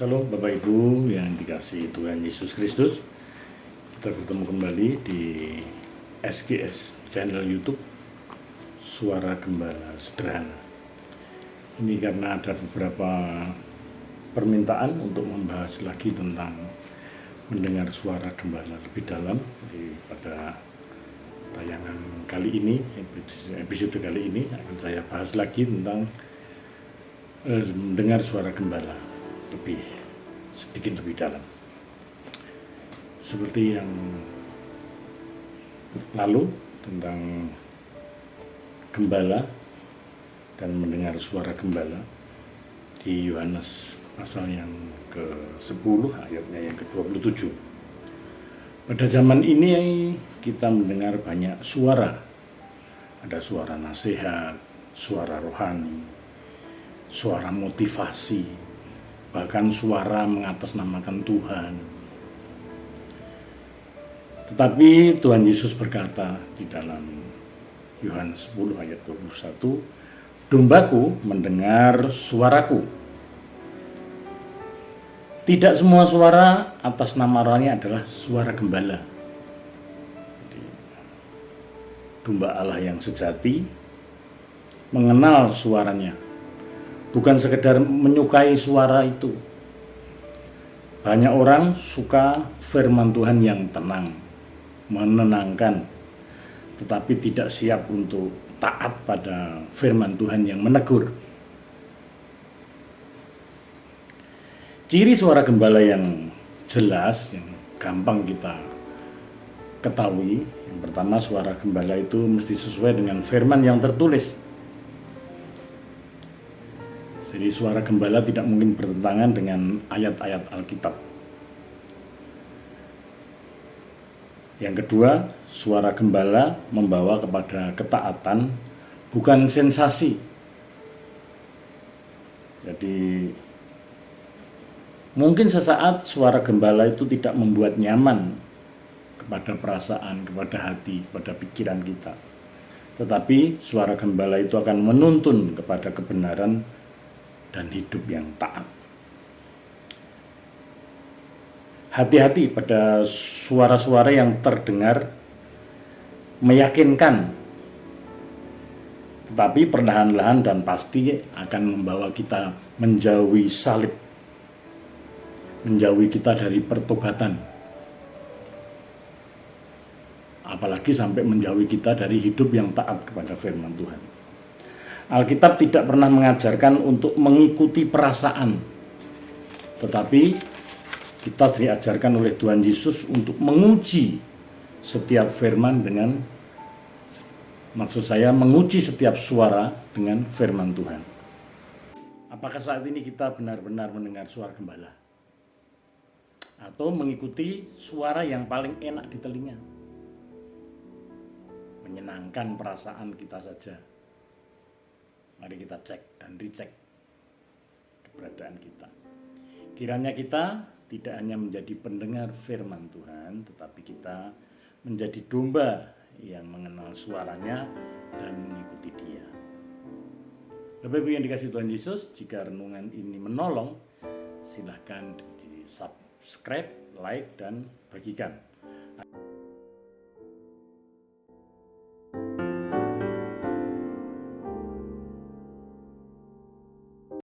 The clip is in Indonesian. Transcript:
Shalom Bapak Ibu yang dikasihi Tuhan Yesus Kristus. Kita bertemu kembali di SGS channel YouTube Suara Gembala Sederhana. Ini karena ada beberapa permintaan untuk membahas lagi tentang mendengar suara gembala lebih dalam pada tayangan kali ini, episode kali ini akan saya bahas lagi tentang mendengar suara gembala sedikit lebih dalam. Seperti yang lalu tentang gembala dan mendengar suara gembala di Yohanes pasal yang ke-10 ayatnya yang ke-27. Pada zaman ini kita mendengar banyak suara. Ada suara nasihat, suara rohani, suara motivasi, bahkan suara mengatasnamakan Tuhan. Tetapi Tuhan Yesus berkata di dalam Yohanes 10 ayat 21, "Dombaku mendengar suaraku." Tidak semua suara atas nama rohani adalah suara gembala. Jadi, domba Allah yang sejati mengenal suaranya, bukan sekedar menyukai suara itu. Banyak orang suka firman Tuhan yang tenang, menenangkan, tetapi tidak siap untuk taat pada firman Tuhan yang menegur. Ciri suara gembala yang jelas, yang gampang kita ketahui, yang pertama, suara gembala itu mesti sesuai dengan firman yang tertulis. Jadi suara gembala tidak mungkin bertentangan dengan ayat-ayat Alkitab. Yang kedua, suara gembala membawa kepada ketaatan, bukan sensasi. Jadi mungkin sesaat suara gembala itu tidak membuat nyaman kepada perasaan, kepada hati, kepada pikiran kita. Tetapi suara gembala itu akan menuntun kepada kebenaran dan hidup yang taat. Hati-hati pada suara-suara yang terdengar meyakinkan, tetapi perlahan-lahan dan pasti akan membawa kita menjauhi salib, menjauhi kita dari pertobatan, apalagi sampai menjauhi kita dari hidup yang taat kepada firman Tuhan. Alkitab tidak pernah mengajarkan untuk mengikuti perasaan, tetapi kita diajarkan oleh Tuhan Yesus untuk menguji setiap firman menguji setiap suara dengan firman Tuhan. Apakah saat ini kita benar-benar mendengar suara gembala? Atau mengikuti suara yang paling enak di telinga? Menyenangkan perasaan kita saja. Mari kita cek dan dicek keberadaan kita. Kiranya kita tidak hanya menjadi pendengar firman Tuhan, tetapi kita menjadi domba yang mengenal suaranya dan mengikuti Dia. Bapak Ibu yang dikasihi Tuhan Yesus, jika renungan ini menolong, silakan di subscribe, like, dan bagikan.